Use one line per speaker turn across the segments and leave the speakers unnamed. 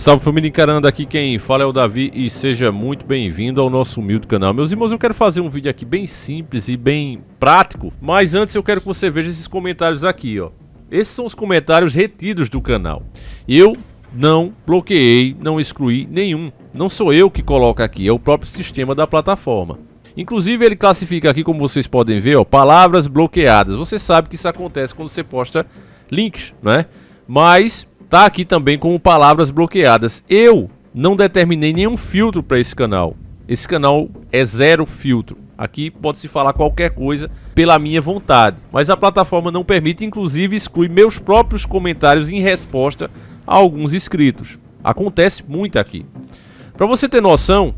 Salve família Encarando, aqui quem fala é o Davi e seja muito bem-vindo ao nosso humilde canal. Meus irmãos, eu quero fazer um vídeo aqui bem simples e bem prático, mas antes eu quero que você veja esses comentários aqui, ó. Esses são os comentários retidos do canal. Eu não bloqueei, não excluí nenhum. Não sou eu que coloco aqui, é o próprio sistema da plataforma. Inclusive ele classifica aqui, como vocês podem ver, ó, palavras bloqueadas. Você sabe que isso acontece quando você posta links, né? Mas tá aqui também como palavras bloqueadas. Eu não determinei nenhum filtro para esse canal. Esse canal é zero filtro. Aqui pode-se falar qualquer coisa pela minha vontade. Mas a plataforma não permite, inclusive exclui meus próprios comentários em resposta a alguns inscritos. Acontece muito aqui. Para você ter noção,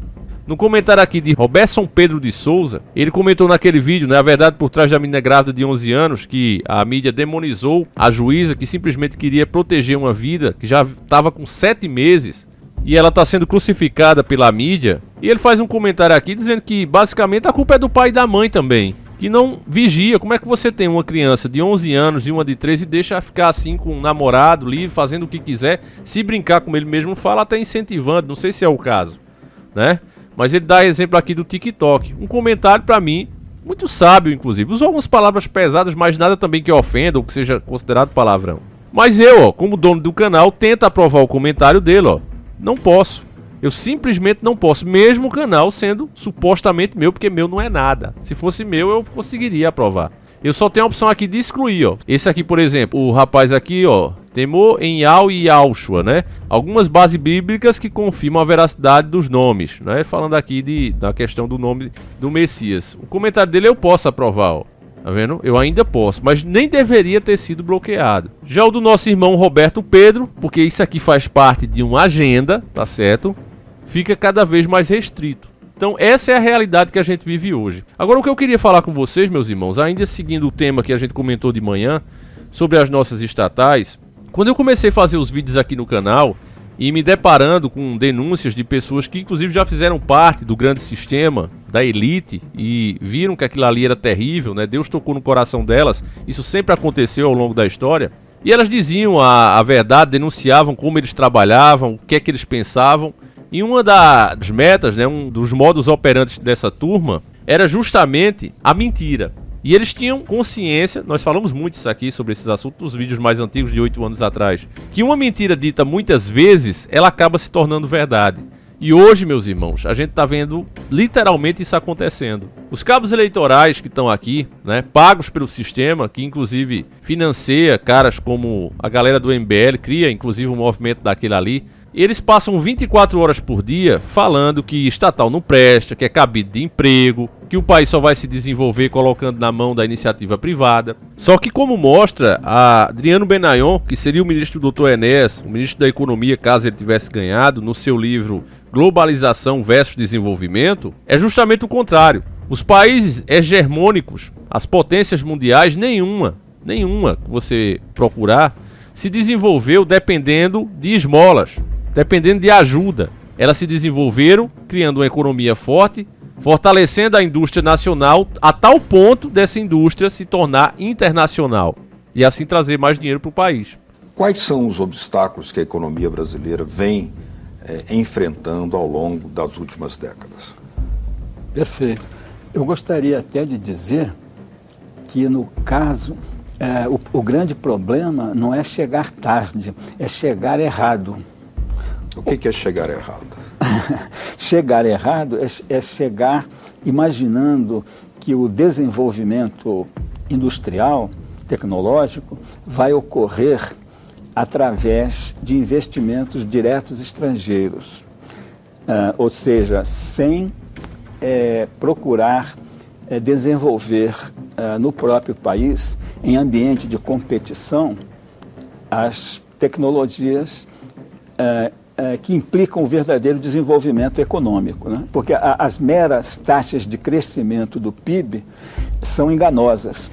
no comentário aqui de Robertson Pedro de Souza, ele comentou naquele vídeo, né, a verdade por trás da menina grávida de 11 anos, que a mídia demonizou a juíza que simplesmente queria proteger uma vida que já estava com 7 meses e ela está sendo crucificada pela mídia. E ele faz um comentário aqui dizendo que basicamente a culpa é do pai e da mãe também, que não vigia. Como é que você tem uma criança de 11 anos e uma de 13 e deixa ficar assim com um namorado livre, fazendo o que quiser, se brincar como ele mesmo fala, até incentivando, não sei se é o caso, né? Mas ele dá exemplo aqui do TikTok. Um comentário pra mim, muito sábio inclusive. Usou algumas palavras pesadas, mas nada também que ofenda ou que seja considerado palavrão. Mas eu, ó, como dono do canal, tento aprovar o comentário dele, ó. Não posso. Eu simplesmente não posso. Mesmo o canal sendo supostamente meu, porque meu não é nada. Se fosse meu, eu conseguiria aprovar. Eu só tenho a opção aqui de excluir, ó. Esse aqui, por exemplo, o rapaz aqui, ó, temor em Yahweh e Yahshua, né? Algumas bases bíblicas que confirmam a veracidade dos nomes, né? Falando aqui da questão do nome do Messias. O comentário dele eu posso aprovar, ó. Tá vendo? Eu ainda posso, mas nem deveria ter sido bloqueado. Já o do nosso irmão Roberto Pedro, porque isso aqui faz parte de uma agenda, tá certo? Fica cada vez mais restrito. Então essa é a realidade que a gente vive hoje. Agora o que eu queria falar com vocês, meus irmãos, ainda seguindo o tema que a gente comentou de manhã, sobre as nossas estatais, quando eu comecei a fazer os vídeos aqui no canal e me deparando com denúncias de pessoas que inclusive já fizeram parte do grande sistema, da elite, e viram que aquilo ali era terrível, né? Deus tocou no coração delas, isso sempre aconteceu ao longo da história, e elas diziam a verdade, denunciavam como eles trabalhavam, o que é que eles pensavam. E uma das metas, né, um dos modus operantes dessa turma era justamente a mentira. E eles tinham consciência, nós falamos muito isso aqui sobre esses assuntos nos vídeos mais antigos de 8 anos atrás, que uma mentira dita muitas vezes, ela acaba se tornando verdade. E hoje, meus irmãos, a gente está vendo literalmente isso acontecendo. Os cabos eleitorais que estão aqui, né, pagos pelo sistema, que inclusive financia caras como a galera do MBL, cria inclusive um movimento daquele ali, eles passam 24 horas por dia falando que estatal não presta, que é cabide de emprego, que o país só vai se desenvolver colocando na mão da iniciativa privada. Só que, como mostra a Adriano Benayon, que seria o ministro do Dr. Enéas, o ministro da Economia, caso ele tivesse ganhado, no seu livro Globalização versus Desenvolvimento, é justamente o contrário. Os países hegemônicos, as potências mundiais, nenhuma que você procurar, se desenvolveu dependendo de esmolas, dependendo de ajuda. Elas se desenvolveram criando uma economia forte, fortalecendo a indústria nacional a tal ponto dessa indústria se tornar internacional e assim trazer mais dinheiro para o país.
Quais são os obstáculos que a economia brasileira vem enfrentando ao longo das últimas décadas?
Perfeito. Eu gostaria até de dizer que, no caso, o grande problema não é chegar tarde, é chegar errado.
O que é chegar errado?
Chegar errado é chegar imaginando que o desenvolvimento industrial, tecnológico, vai ocorrer através de investimentos diretos estrangeiros. Ou seja, sem procurar desenvolver no próprio país, em ambiente de competição, as tecnologias que implicam o verdadeiro desenvolvimento econômico, né? Porque as meras taxas de crescimento do PIB são enganosas.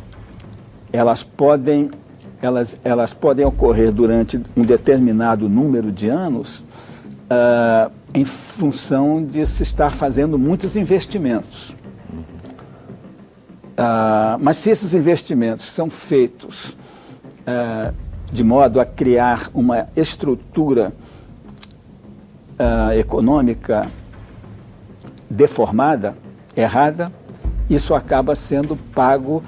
Elas podem ocorrer durante um determinado número de anos em função de se estar fazendo muitos investimentos. Mas se esses investimentos são feitos de modo a criar uma estrutura econômica deformada, errada, isso acaba sendo pago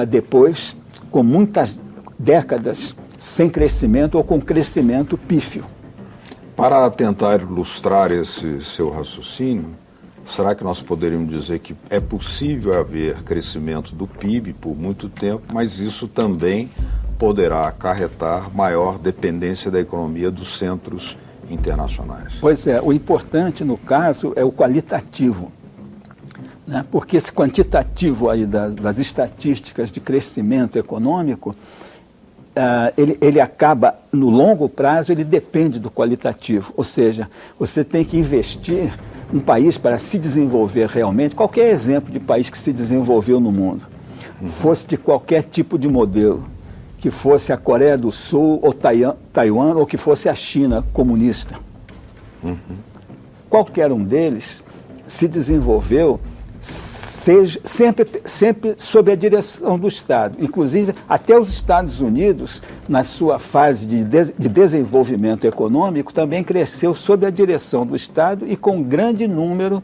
depois com muitas décadas sem crescimento ou com crescimento pífio.
Para tentar ilustrar esse seu raciocínio, será que nós poderíamos dizer que é possível haver crescimento do PIB por muito tempo, mas isso também poderá acarretar maior dependência da economia dos centros internacionais?
Pois é, o importante no caso é o qualitativo, né? Porque esse quantitativo aí das estatísticas de crescimento econômico, ele acaba, no longo prazo, ele depende do qualitativo, ou seja, você tem que investir. Um país, para se desenvolver realmente, qualquer exemplo de país que se desenvolveu no mundo, fosse de qualquer tipo de modelo, que fosse a Coreia do Sul ou Taiwan, ou que fosse a China comunista. Qualquer um deles se desenvolveu sempre sob a direção do Estado. Inclusive, até os Estados Unidos, na sua fase de desenvolvimento econômico, também cresceu sob a direção do Estado e com grande número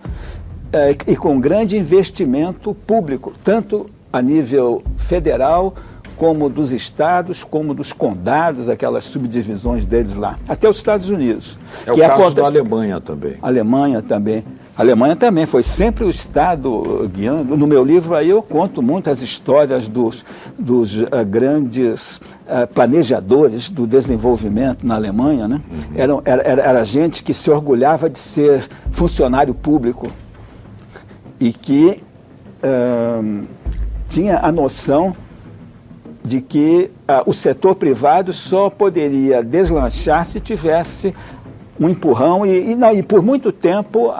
e com grande investimento público, tanto a nível federal, como dos estados, como dos condados, aquelas subdivisões deles lá, até os Estados Unidos.
É o caso da Alemanha também.
Alemanha também. A Alemanha também foi sempre o Estado guiando. No meu livro aí eu conto muitas histórias dos grandes planejadores do desenvolvimento na Alemanha, né? Era gente que se orgulhava de ser funcionário público e que tinha a noção de que o setor privado só poderia deslanchar se tivesse um empurrão e por muito tempo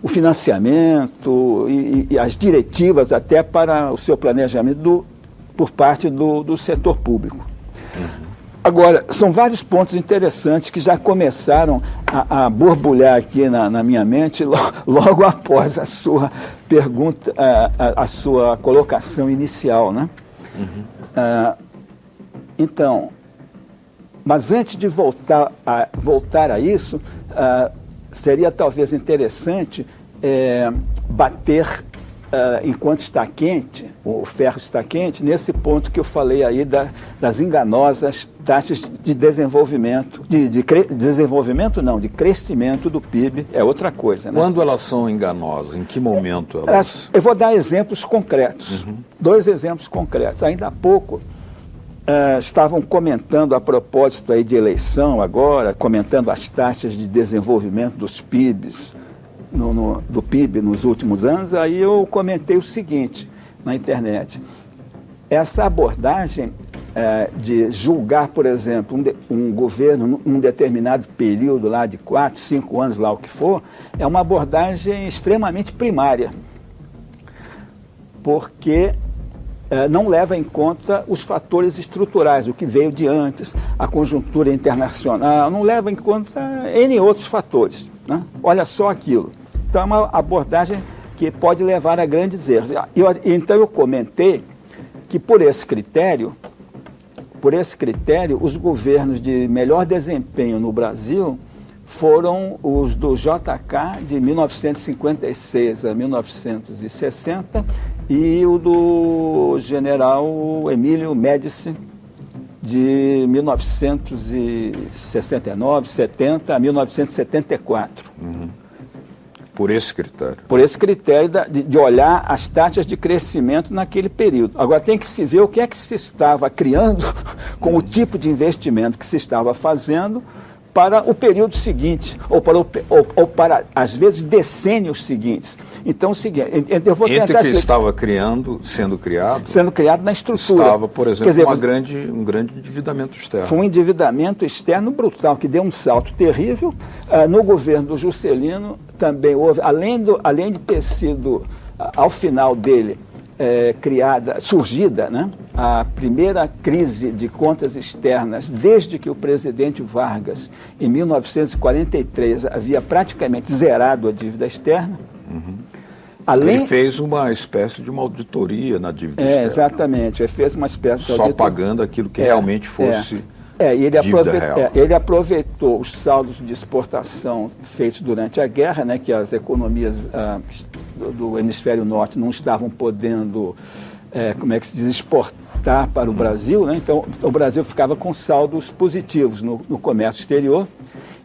o financiamento e as diretivas até para o seu planejamento por parte do setor público. Agora, são vários pontos interessantes que já começaram a borbulhar aqui na minha mente logo após a sua pergunta, a sua colocação inicial, né? Então, mas antes de voltar a isso, seria talvez interessante bater, enquanto está quente, o ferro está quente, nesse ponto que eu falei aí das enganosas taxas de desenvolvimento, de crescimento do PIB, é outra coisa, né?
Quando elas são enganosas? Em que momento elas...
Eu vou dar exemplos concretos, 2 exemplos concretos. Ainda há pouco, estavam comentando a propósito aí de eleição agora, comentando as taxas de desenvolvimento dos PIBs, do PIB nos últimos anos, aí eu comentei o seguinte na internet. Essa abordagem de julgar, por exemplo, um governo num determinado período lá de 4, 5 anos, lá o que for, é uma abordagem extremamente primária, porque não leva em conta os fatores estruturais, o que veio de antes, a conjuntura internacional, não leva em conta N outros fatores, né? Olha só aquilo. Então é uma abordagem que pode levar a grandes erros. Então eu comentei que por esse critério, os governos de melhor desempenho no Brasil foram os do JK de 1956 a 1960 e o do general Emílio Médici de 1969, 70 a 1974.
Por esse critério?
Por esse critério de olhar as taxas de crescimento naquele período. Agora tem que se ver o que é que se estava criando com o tipo de investimento que se estava fazendo para o período seguinte, ou para às vezes, decênios seguintes. Então, o seguinte, eu vou tentar...
Entre que estava sendo criado
na estrutura.
Estava, por exemplo, um grande endividamento externo.
Foi um endividamento externo brutal, que deu um salto terrível. No governo do Juscelino também houve, além de ter sido, ao final dele, surgida, né, a primeira crise de contas externas desde que o presidente Vargas, em 1943, havia praticamente zerado a dívida externa.
Ele fez uma espécie de uma auditoria na dívida externa.
Exatamente, ele fez uma espécie de auditoria.
Só pagando aquilo que realmente fosse
Ele aproveitou os saldos de exportação feitos durante a guerra, né, que as economias do hemisfério norte não estavam podendo, como é que se diz, exportar para o Brasil, né? Então o Brasil ficava com saldos positivos no comércio exterior,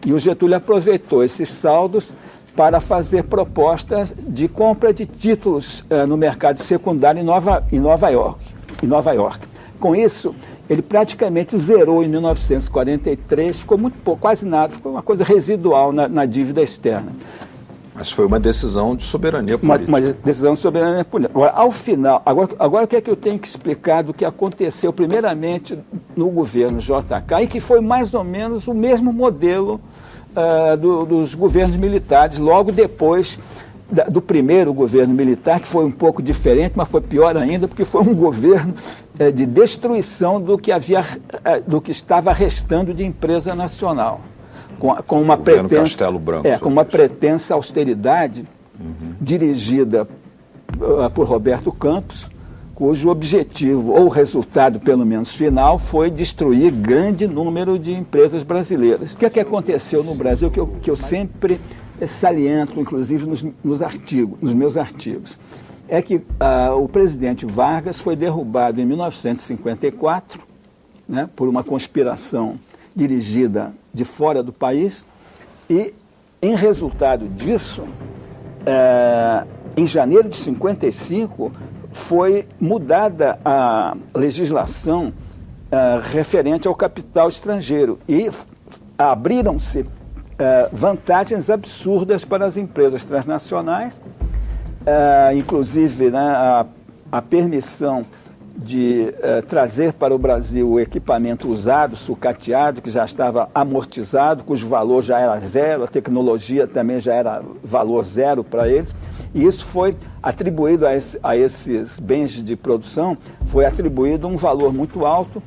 e o Getúlio aproveitou esses saldos para fazer propostas de compra de títulos no mercado secundário em Nova York. Com isso, ele praticamente zerou em 1943, ficou muito pouco, quase nada, ficou uma coisa residual na dívida externa.
Mas foi uma decisão de soberania política.
Uma decisão de soberania política. Agora, ao final, agora o que é que eu tenho que explicar do que aconteceu primeiramente no governo JK, e que foi mais ou menos o mesmo modelo dos governos militares, logo depois do primeiro governo militar, que foi um pouco diferente, mas foi pior ainda, porque foi um governo de destruição do que estava restando de empresa nacional, com uma pretensa austeridade dirigida por Roberto Campos, cujo objetivo, ou resultado pelo menos final, foi destruir grande número de empresas brasileiras. O que é que aconteceu no Brasil que eu sempre saliento, inclusive nos meus artigos, é que o presidente Vargas foi derrubado em 1954, né, por uma conspiração dirigida de fora do país, e, em resultado disso, em janeiro de 55, foi mudada a legislação referente ao capital estrangeiro, e abriram-se vantagens absurdas para as empresas transnacionais, inclusive, né, a permissão de trazer para o Brasil o equipamento usado, sucateado, que já estava amortizado, cujo valor já era zero, a tecnologia também já era valor zero para eles, e isso foi atribuído a esses bens de produção, foi atribuído um valor muito alto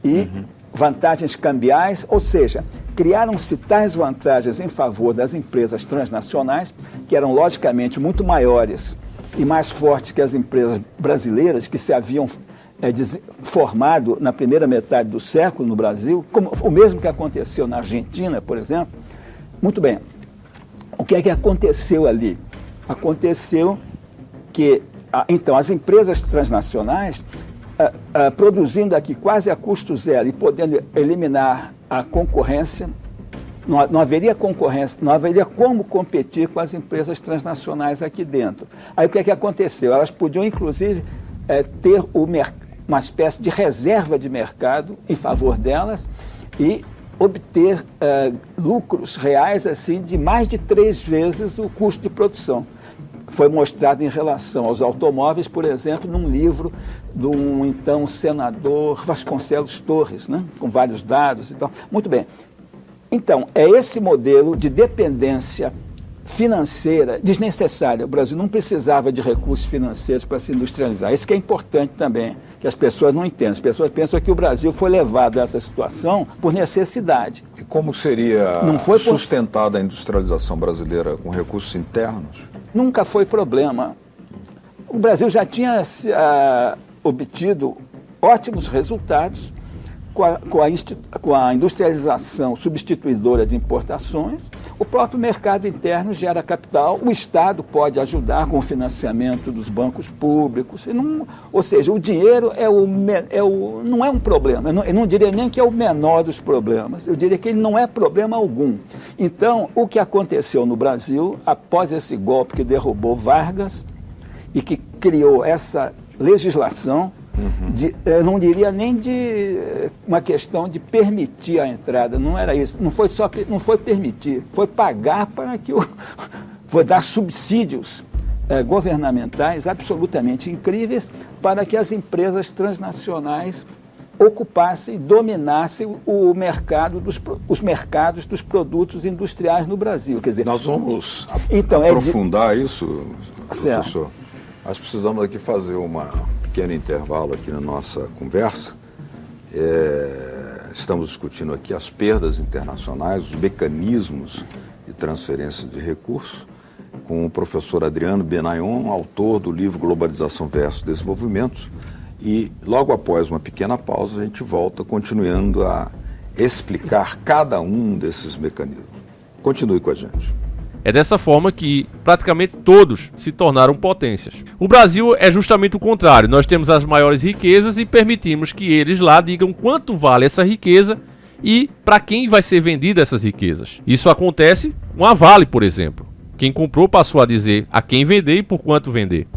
e vantagens cambiais, ou seja, criaram-se tais vantagens em favor das empresas transnacionais, que eram logicamente muito maiores e mais fortes que as empresas brasileiras, que se haviam formado na primeira metade do século no Brasil, como o mesmo que aconteceu na Argentina, por exemplo. Muito bem, o que é que aconteceu ali? Aconteceu que, então, as empresas transnacionais, produzindo aqui quase a custo zero e podendo eliminar a concorrência, não haveria concorrência, não haveria como competir com as empresas transnacionais aqui dentro. Aí o que é que aconteceu? Elas podiam, inclusive, ter uma espécie de reserva de mercado em favor delas e obter lucros reais assim de mais de 3 vezes o custo de produção. Foi mostrado em relação aos automóveis, por exemplo, num livro do então senador Vasconcelos Torres, né, com vários dados e tal. Muito bem. Então, é esse modelo de dependência financeira desnecessária. O Brasil não precisava de recursos financeiros para se industrializar. Isso que é importante também, que as pessoas não entendem. As pessoas pensam que o Brasil foi levado a essa situação por necessidade.
E como seria sustentada a industrialização brasileira com recursos internos?
Nunca foi problema. O Brasil já tinha obtido ótimos resultados com a industrialização substituidora de importações. O próprio mercado interno gera capital, o Estado pode ajudar com o financiamento dos bancos públicos. Ou seja, o dinheiro não é um problema. Eu não diria nem que é o menor dos problemas, eu diria que ele não é problema algum. Então, o que aconteceu no Brasil, após esse golpe que derrubou Vargas e que criou essa legislação, eu não diria nem de uma questão de permitir a entrada, não era isso, não foi permitir, foi pagar para que foi dar subsídios governamentais absolutamente incríveis para que as empresas transnacionais ocupassem, dominassem os mercados dos produtos industriais no Brasil. Quer dizer,
nós vamos aprofundar isso, professor. Nós precisamos aqui fazer um pequeno intervalo aqui na nossa conversa. Estamos discutindo aqui as perdas internacionais, os mecanismos de transferência de recursos, com o professor Adriano Benayon, autor do livro Globalização versus Desenvolvimento. E logo após uma pequena pausa, a gente volta continuando a explicar cada um desses mecanismos. Continue com a gente.
É dessa forma que praticamente todos se tornaram potências. O Brasil é justamente o contrário. Nós temos as maiores riquezas e permitimos que eles lá digam quanto vale essa riqueza e para quem vai ser vendida essas riquezas. Isso acontece com a Vale, por exemplo. Quem comprou passou a dizer a quem vender e por quanto vender.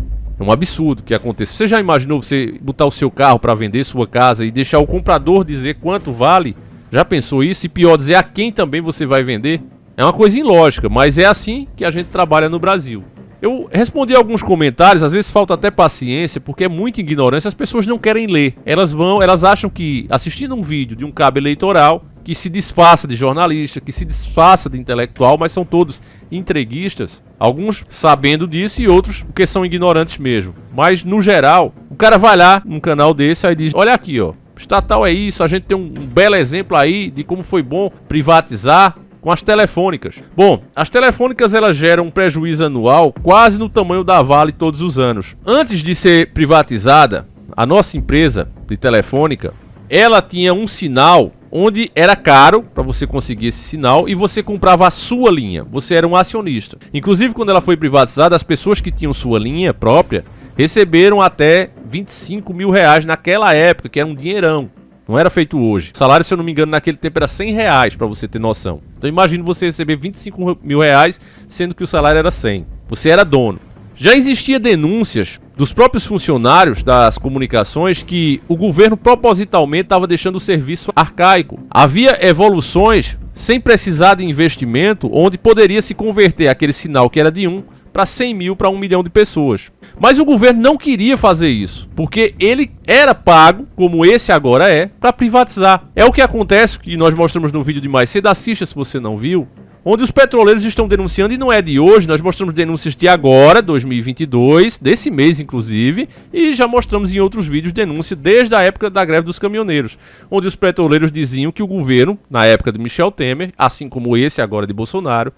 É um absurdo que aconteça. Você já imaginou você botar o seu carro para vender sua casa e deixar o comprador dizer quanto vale? Já pensou isso? E pior, dizer a quem também você vai vender? É uma coisa ilógica, mas é assim que a gente trabalha no Brasil. Eu respondi alguns comentários, às vezes falta até paciência, porque é muita ignorância, as pessoas não querem ler. Elas acham que assistindo um vídeo de um cabo eleitoral, que se disfarça de jornalista, que se disfarça de intelectual, mas são todos entreguistas, alguns sabendo disso e outros porque são ignorantes mesmo. Mas no geral, o cara vai lá num canal desse e diz, olha aqui ó, estatal é isso, a gente tem um belo exemplo aí de como foi bom privatizar, com as telefônicas. Bom, as telefônicas elas geram um prejuízo anual quase no tamanho da Vale todos os anos. Antes de ser privatizada, a nossa empresa de telefônica, ela tinha um sinal onde era caro para você conseguir esse sinal e você comprava a sua linha. Você era um acionista. Inclusive, quando ela foi privatizada, as pessoas que tinham sua linha própria receberam até 25 mil reais naquela época, que era um dinheirão. Não era feito hoje. O salário, se eu não me engano, naquele tempo era 100 reais, para você ter noção. Então imagine você receber 25 mil reais, sendo que o salário era 100. Você era dono. Já existia denúncias dos próprios funcionários das comunicações que o governo propositalmente estava deixando o serviço arcaico. Havia evoluções sem precisar de investimento, onde poderia se converter aquele sinal que era de 1 para 100 mil para 1 milhão de pessoas. Mas o governo não queria fazer isso, porque ele era pago, como esse agora é, para privatizar. É o que acontece, que nós mostramos no vídeo de mais cedo, assista se você não viu, onde os petroleiros estão denunciando, e não é de hoje, nós mostramos denúncias de agora, 2022, desse mês inclusive, e já mostramos em outros vídeos denúncia desde a época da greve dos caminhoneiros, onde os petroleiros diziam que o governo, na época de Michel Temer, assim como esse agora de Bolsonaro,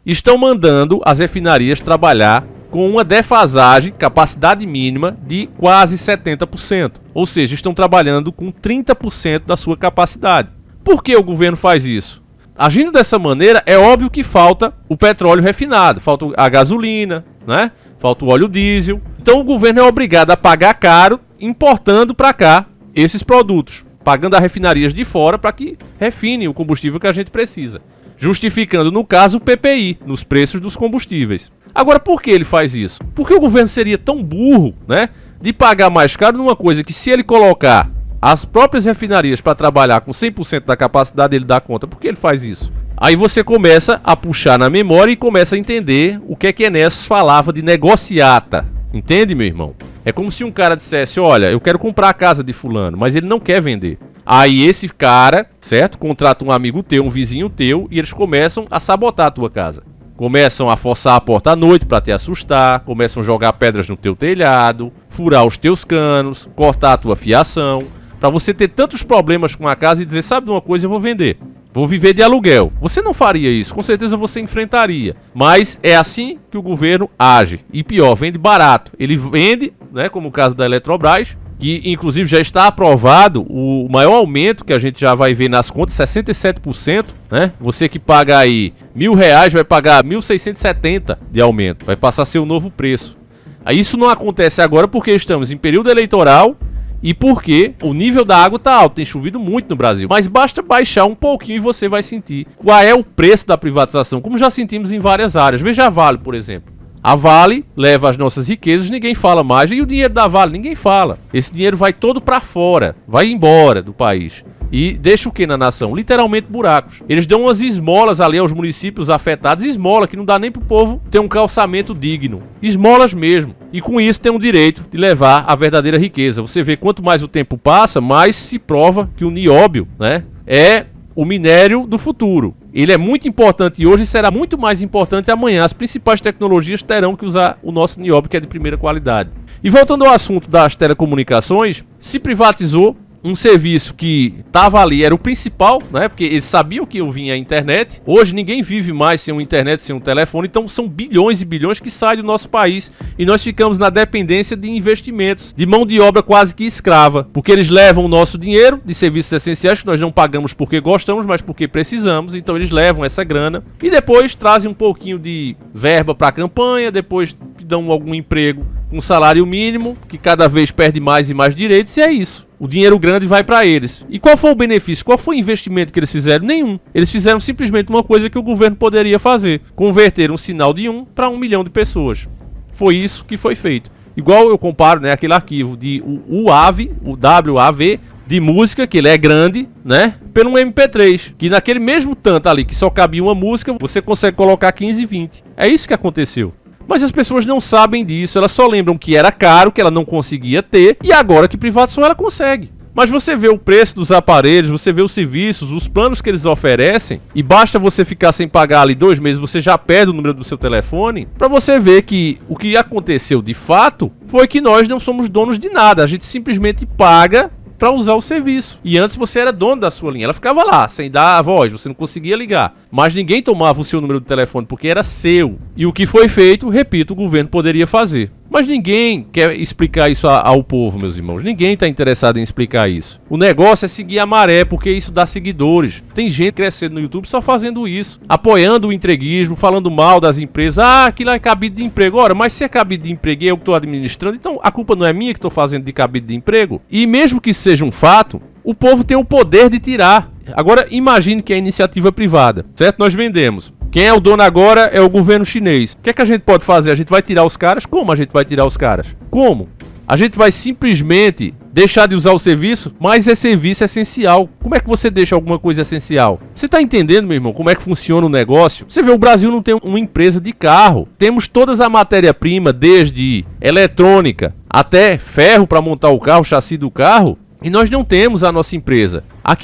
estão mandando as refinarias trabalhar com uma defasagem, capacidade mínima, de quase 70%. Ou seja, estão trabalhando com 30% da sua capacidade. Por que o governo faz isso? Agindo dessa maneira, é óbvio que falta o petróleo refinado, falta a gasolina, né? Falta o óleo diesel. Então o governo é obrigado a pagar caro, importando para cá esses produtos, pagando a refinarias de fora para que refinem o combustível que a gente precisa. Justificando, no caso, o PPI, nos preços dos combustíveis. Agora, por que ele faz isso? Porque o governo seria tão burro, né, de pagar mais caro numa coisa que, se ele colocar as próprias refinarias para trabalhar com 100% da capacidade, ele dá conta. Por que ele faz isso? Aí você começa a puxar na memória e começa a entender o que é que Enéas falava de negociata. Entende, meu irmão? É como se um cara dissesse, olha, eu quero comprar a casa de fulano, mas ele não quer vender. Aí esse cara, certo? Contrata um amigo teu, um vizinho teu, e eles começam a sabotar a tua casa. Começam a forçar a porta à noite para te assustar, começam a jogar pedras no teu telhado, furar os teus canos, cortar a tua fiação, para você ter tantos problemas com a casa e dizer, sabe de uma coisa, eu vou vender. Vou viver de aluguel. Você não faria isso, com certeza você enfrentaria. Mas é assim que o governo age. E pior, vende barato. Ele vende, né, como o caso da Eletrobras, que inclusive já está aprovado o maior aumento que a gente já vai ver nas contas, 67%, né? Você que paga aí R$1.000 vai pagar 1.670 de aumento, vai passar a ser o novo preço. Aí isso não acontece agora porque estamos em período eleitoral e porque o nível da água está alto, tem chovido muito no Brasil. Mas basta baixar um pouquinho e você vai sentir qual é o preço da privatização, como já sentimos em várias áreas. Veja a Vale, por exemplo. A Vale leva as nossas riquezas, ninguém fala mais. E o dinheiro da Vale, ninguém fala. Esse dinheiro vai todo para fora, vai embora do país. E deixa o que na nação? Literalmente buracos. Eles dão umas esmolas ali aos municípios afetados. Esmola que não dá nem pro povo ter um calçamento digno. Esmolas mesmo. E com isso tem o direito de levar a verdadeira riqueza. Você vê, quanto mais o tempo passa, mais se prova que o nióbio, né, é o minério do futuro. Ele é muito importante hoje e será muito mais importante amanhã. As principais tecnologias terão que usar o nosso nióbio, que é de primeira qualidade. E voltando ao assunto das telecomunicações, se privatizou, um serviço que estava ali, era o principal, né? Porque eles sabiam que eu vinha a internet. Hoje ninguém vive mais sem uma internet, sem um telefone. Então são bilhões e bilhões que saem do nosso país. E nós ficamos na dependência de investimentos, de mão de obra quase que escrava. Porque eles levam o nosso dinheiro de serviços essenciais, que nós não pagamos porque gostamos, mas porque precisamos. Então eles levam essa grana e depois trazem um pouquinho de verba para a campanha, depois dão algum emprego com salário mínimo, que cada vez perde mais e mais direitos, e é isso. O dinheiro grande vai para eles. E qual foi o benefício? Qual foi o investimento que eles fizeram? Nenhum. Eles fizeram simplesmente uma coisa que o governo poderia fazer: converter um sinal de 1 para 1 milhão de pessoas. Foi isso que foi feito. Igual eu comparo, né, aquele arquivo de o WAV, de música, que ele é grande, né, pelo um MP3, que naquele mesmo tanto ali, que só cabia uma música, você consegue colocar 15 e 20. É isso que aconteceu. Mas as pessoas não sabem disso, elas só lembram que era caro, que ela não conseguia ter, e agora que privatização ela consegue. Mas você vê o preço dos aparelhos, você vê os serviços, os planos que eles oferecem, e basta você ficar sem pagar ali 2 meses, você já perde o número do seu telefone, para você ver que o que aconteceu de fato foi que nós não somos donos de nada, a gente simplesmente paga para usar o serviço. E antes você era dono da sua linha, ela ficava lá, sem dar a voz, você não conseguia ligar. Mas ninguém tomava o seu número de telefone, porque era seu. E o que foi feito, repito, o governo poderia fazer. Mas ninguém quer explicar isso ao povo, meus irmãos. Ninguém está interessado em explicar isso. O negócio é seguir a maré, porque isso dá seguidores. Tem gente crescendo no YouTube só fazendo isso, apoiando o entreguismo, falando mal das empresas. Ah, aquilo é cabide de emprego. Ora, mas se é cabide de emprego e eu que estou administrando, então a culpa não é minha que estou fazendo de cabide de emprego? E mesmo que seja um fato, o povo tem o poder de tirar. Agora, imagine que é iniciativa privada, certo? Nós vendemos. Quem é o dono agora é o governo chinês. O que é que a gente pode fazer? A gente vai tirar os caras? Como a gente vai tirar os caras? Como? A gente vai simplesmente deixar de usar o serviço? Mas é serviço essencial. Como é que você deixa alguma coisa essencial? Você tá entendendo, meu irmão, como é que funciona o negócio? Você vê, o Brasil não tem uma empresa de carro. Temos todas a matéria-prima, desde eletrônica até ferro para montar o carro, o chassi do carro. E nós não temos a nossa empresa. A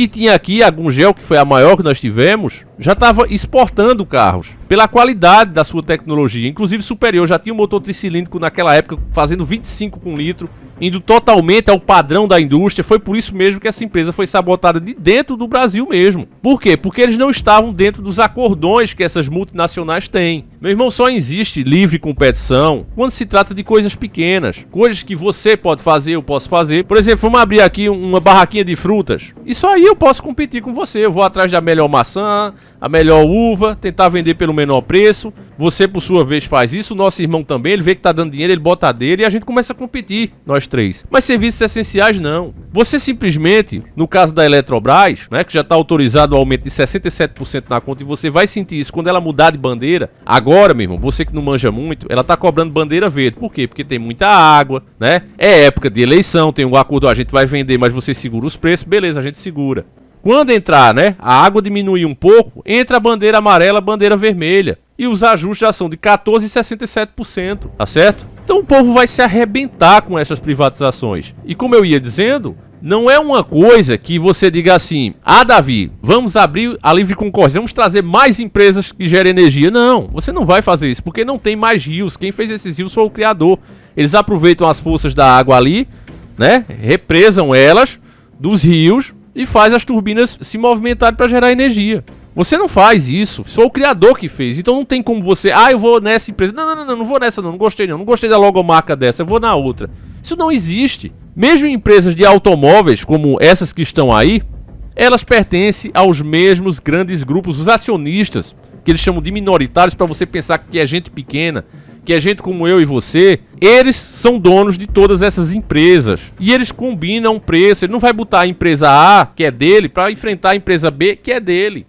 Gungel, que foi a maior que nós tivemos, já estava exportando carros pela qualidade da sua tecnologia, inclusive superior. Já tinha um motor tricilíndrico naquela época fazendo 25 com litro, indo totalmente ao padrão da indústria. Foi por isso mesmo que essa empresa foi sabotada de dentro do Brasil mesmo. Por quê? Porque eles não estavam dentro dos acordões que essas multinacionais têm. Meu irmão, só existe livre competição quando se trata de coisas pequenas, coisas que você pode fazer, eu posso fazer. Por exemplo, vamos abrir aqui uma barraquinha de frutas. Isso aí eu posso competir com você. Eu vou atrás da melhor maçã, a melhor uva, tentar vender pelo menor preço. Você, por sua vez, faz isso. O nosso irmão também, ele vê que tá dando dinheiro, ele bota a dele e a gente começa a competir, nós três. Mas serviços essenciais, não. Você simplesmente, no caso da Eletrobras, né, que já está autorizado o aumento de 67% na conta, e você vai sentir isso quando ela mudar de bandeira. Agora, meu irmão, você que não manja muito, ela tá cobrando bandeira verde. Por quê? Porque tem muita água, né? É época de eleição, tem um acordo, a gente vai vender, mas você segura os preços. Beleza, a gente segura. Quando entrar, né, a água diminuir um pouco, entra a bandeira amarela, a bandeira vermelha. E os ajustes já são de 14% e 67%, tá certo? Então o povo vai se arrebentar com essas privatizações. E como eu ia dizendo, não é uma coisa que você diga assim: ah, Davi, vamos abrir a livre concorrência, vamos trazer mais empresas que gerem energia. Não, você não vai fazer isso, porque não tem mais rios. Quem fez esses rios foi o criador. Eles aproveitam as forças da água ali, né, represam elas dos rios e faz as turbinas se movimentarem para gerar energia. Você não faz isso, só o criador que fez. Então não tem como você, eu vou nessa empresa. Não vou nessa não gostei não gostei da logomarca dessa, eu vou na outra. Isso não existe. Mesmo empresas de automóveis, como essas que estão aí, elas pertencem aos mesmos grandes grupos, os acionistas, que eles chamam de minoritários, para você pensar que é gente pequena, que é gente como eu e você. Eles são donos de todas essas empresas e eles combinam o preço. Ele não vai botar a empresa A, que é dele, para enfrentar a empresa B, que é dele.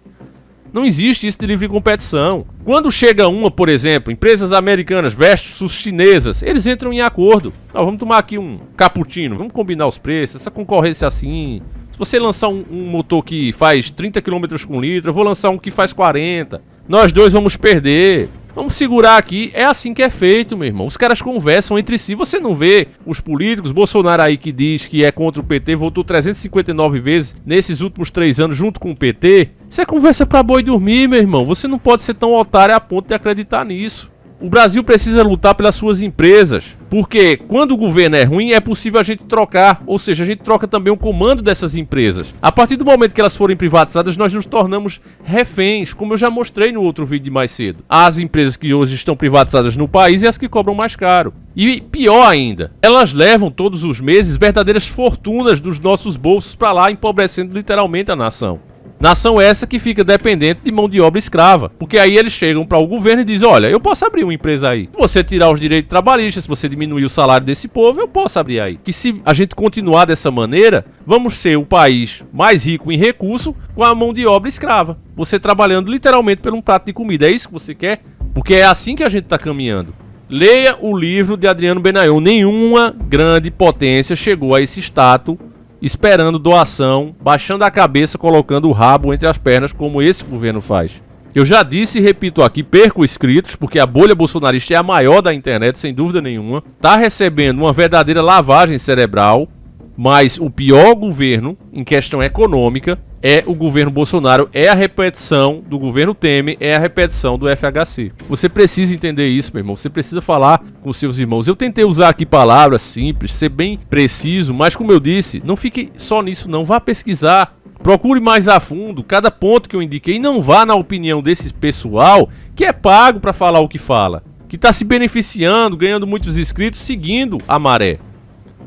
Não existe isso de livre competição. Quando chega uma, por exemplo, empresas americanas versus chinesas, eles entram em acordo. Vamos tomar aqui um cappuccino, vamos combinar os preços, essa concorrência assim. Se você lançar um motor que faz 30 km com litro, eu vou lançar um que faz 40. Nós dois vamos perder. Vamos segurar aqui. É assim que é feito, meu irmão. Os caras conversam entre si. Você não vê os políticos, Bolsonaro aí que diz que é contra o PT, votou 359 vezes nesses últimos 3 anos junto com o PT. Isso é conversa pra boi dormir, meu irmão. Você não pode ser tão otário a ponto de acreditar nisso. O Brasil precisa lutar pelas suas empresas, porque quando o governo é ruim é possível a gente trocar, ou seja, a gente troca também o comando dessas empresas. A partir do momento que elas forem privatizadas, nós nos tornamos reféns, como eu já mostrei no outro vídeo de mais cedo. As empresas que hoje estão privatizadas no país e as que cobram mais caro. E pior ainda, elas levam todos os meses verdadeiras fortunas dos nossos bolsos para lá, empobrecendo literalmente a nação. Nação essa que fica dependente de mão de obra escrava. Porque aí eles chegam para o governo e dizem, olha, eu posso abrir uma empresa aí. Se você tirar os direitos trabalhistas, se você diminuir o salário desse povo, eu posso abrir aí. Que se a gente continuar dessa maneira, vamos ser o país mais rico em recurso com a mão de obra escrava. Você trabalhando literalmente por um prato de comida. É isso que você quer? Porque é assim que a gente está caminhando. Leia o livro de Adriano Benayoun. Nenhuma grande potência chegou a esse status esperando doação, baixando a cabeça, colocando o rabo entre as pernas, como esse governo faz. Eu já disse e repito aqui, perco inscritos, porque a bolha bolsonarista é a maior da internet, sem dúvida nenhuma. Está recebendo uma verdadeira lavagem cerebral, mas o pior governo, em questão econômica, é o governo Bolsonaro, é a repetição do governo Temer, é a repetição do FHC. Você precisa entender isso, meu irmão, você precisa falar com seus irmãos. Eu tentei usar aqui palavras simples, ser bem preciso, mas como eu disse, não fique só nisso não, vá pesquisar. Procure mais a fundo cada ponto que eu indiquei e não vá na opinião desse pessoal que é pago para falar o que fala, que está se beneficiando, ganhando muitos inscritos, seguindo a maré.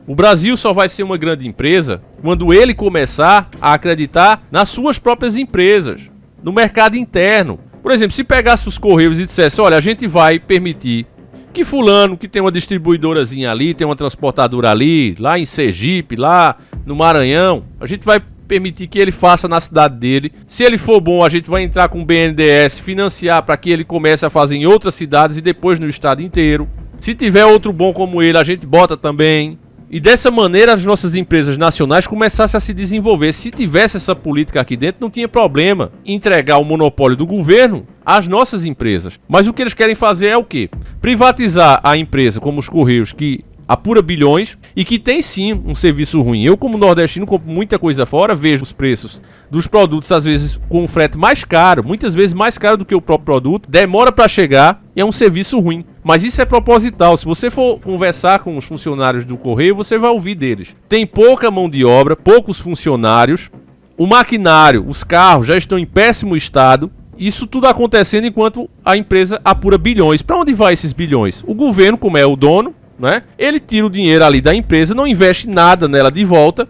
O Brasil só vai ser uma grande empresa quando ele começar a acreditar nas suas próprias empresas, no mercado interno. Por exemplo, se pegasse os Correios e dissesse, olha, a gente vai permitir que fulano, que tem uma distribuidorazinha ali, tem uma transportadora ali, lá em Sergipe, lá no Maranhão, a gente vai permitir que ele faça na cidade dele. Se ele for bom, a gente vai entrar com o BNDES, financiar para que ele comece a fazer em outras cidades e depois no estado inteiro. Se tiver outro bom como ele, a gente bota também. E dessa maneira as nossas empresas nacionais começassem a se desenvolver. Se tivesse essa política aqui dentro, não tinha problema entregar o monopólio do governo às nossas empresas. Mas o que eles querem fazer é o quê? Privatizar a empresa como os Correios, que apura bilhões e que tem sim um serviço ruim. Eu, como nordestino, compro muita coisa fora, vejo os preços dos produtos às vezes com um frete mais caro, muitas vezes mais caro do que o próprio produto, demora para chegar e é um serviço ruim. Mas isso é proposital. Se você for conversar com os funcionários do Correio, você vai ouvir deles. Tem pouca mão de obra, poucos funcionários, o maquinário, os carros já estão em péssimo estado. Isso tudo acontecendo enquanto a empresa apura bilhões. Para onde vai esses bilhões? O governo, como é o dono, né? Ele tira o dinheiro ali da empresa, não investe nada nela de volta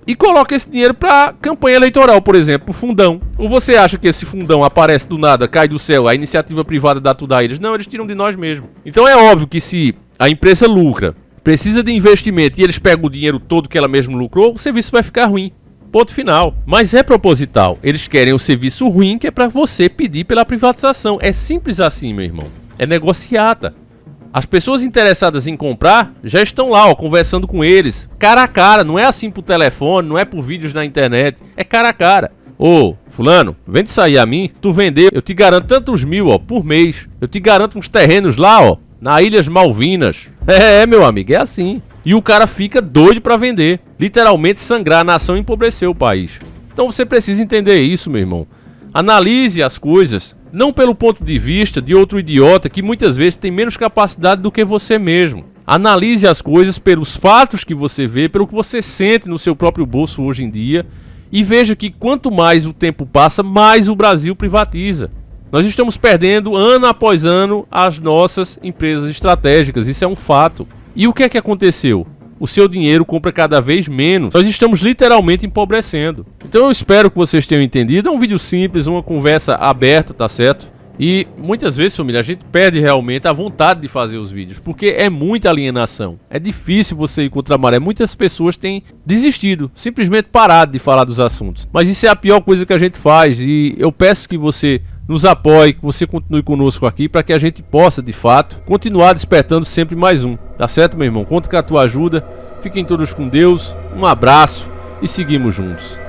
e coloca esse dinheiro para campanha eleitoral, por exemplo, fundão. Ou você acha que esse fundão aparece do nada, cai do céu, a iniciativa privada dá tudo a eles? Não, eles tiram de nós mesmos. Então é óbvio que se a empresa lucra, precisa de investimento e eles pegam o dinheiro todo que ela mesma lucrou, o serviço vai ficar ruim. Ponto final. Mas é proposital. Eles querem um serviço ruim que é para você pedir pela privatização. É simples assim, meu irmão. É negociata. As pessoas interessadas em comprar já estão lá, ó, conversando com eles, cara a cara, não é assim por telefone, não é por vídeos na internet, é cara a cara. Ô, fulano, vende isso aí a mim, tu vender, eu te garanto tantos mil, ó, por mês. Eu te garanto uns terrenos lá, ó, na Ilhas Malvinas. Meu amigo, é assim. E o cara fica doido pra vender. Literalmente sangrar a nação e empobrecer o país. Então você precisa entender isso, meu irmão. Analise as coisas. Não pelo ponto de vista de outro idiota que muitas vezes tem menos capacidade do que você mesmo. Analise as coisas pelos fatos que você vê, pelo que você sente no seu próprio bolso hoje em dia e veja que quanto mais o tempo passa, mais o Brasil privatiza. Nós estamos perdendo ano após ano as nossas empresas estratégicas, isso é um fato. E o que é que aconteceu? O seu dinheiro compra cada vez menos. Nós estamos literalmente empobrecendo. Então eu espero que vocês tenham entendido. É um vídeo simples, uma conversa aberta, tá certo? E muitas vezes, família, a gente perde realmente a vontade de fazer os vídeos, porque é muita alienação. É difícil você ir contra a maré. Muitas pessoas têm desistido, simplesmente parado de falar dos assuntos. Mas isso é a pior coisa que a gente faz. E eu peço que você nos apoie, que você continue conosco aqui para que a gente possa, de fato, continuar despertando sempre mais um. Tá certo, meu irmão? Conto com a tua ajuda. Fiquem todos com Deus. Um abraço e seguimos juntos.